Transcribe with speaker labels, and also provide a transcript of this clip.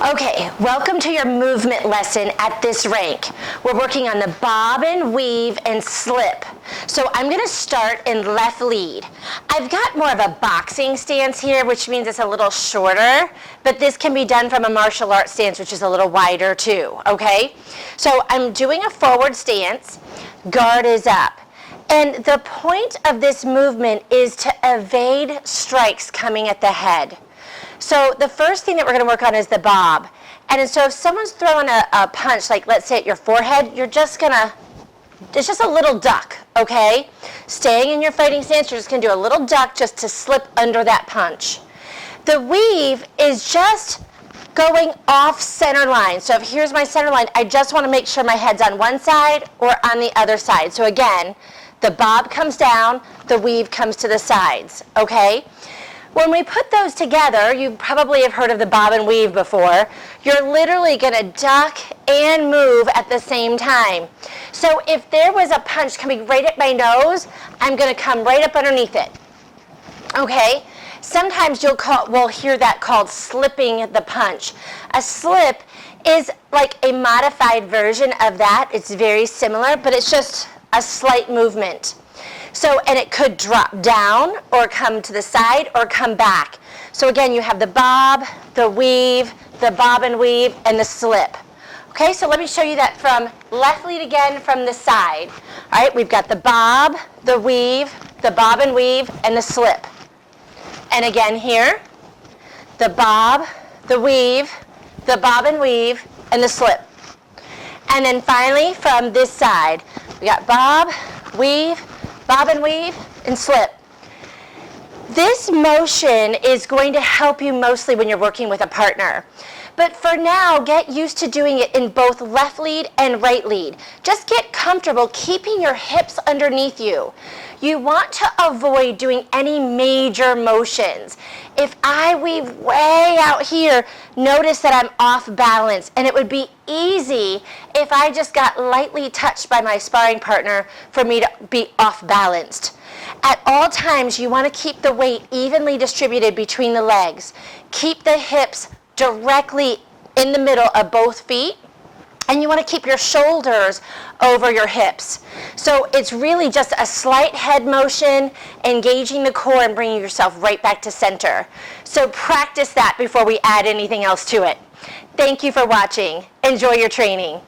Speaker 1: Okay, welcome to your movement lesson at this rank. We're working on the bobbin, weave, and slip. So I'm gonna start in left lead. I've got more of a boxing stance here, which means it's a little shorter, but this can be done from a martial arts stance, which is a little wider too, okay? So I'm doing a forward stance, guard is up. And the point of this movement is to evade strikes coming at the head. So the first thing that we're going to work on is the bob. And so if someone's throwing a punch, like let's say at your forehead, you're just going to, it's just a little duck, okay? Staying in your fighting stance, you're just going to do a little duck just to slip under that punch. The weave is just going off center line. So if here's my center line, I just want to make sure my head's on one side or on the other side. So again, the bob comes down, the weave comes to the sides, okay? When we put those together, you probably have heard of the bob and weave before. You're literally going to duck and move at the same time. So if there was a punch coming right at my nose, I'm going to come right up underneath it. Okay? Sometimes we'll hear that called slipping the punch. A slip is like a modified version of that. It's very similar, but it's just a slight movement. So, and it could drop down or come to the side or come back. So again, you have the bob, the weave, the bob and weave, and the slip. Okay, so let me show you that from left lead again from the side. All right, we've got the bob, the weave, the bob and weave, and the slip. And again here, the bob, the weave, the bob and weave, and the slip. And then finally from this side, we got bob, weave, bob and weave, and slip. This motion is going to help you mostly when you're working with a partner. But for now, get used to doing it in both left lead and right lead. Just get comfortable keeping your hips underneath you. You want to avoid doing any major motions. If I weave way out here, notice that I'm off balance, and it would be easy if I just got lightly touched by my sparring partner for me to be off balanced. At all times, you want to keep the weight evenly distributed between the legs. Keep the hips directly in the middle of both feet, and you want to keep your shoulders over your hips. So it's really just a slight head motion, engaging the core and bringing yourself right back to center. So practice that before we add anything else to it. Thank you for watching. Enjoy your training.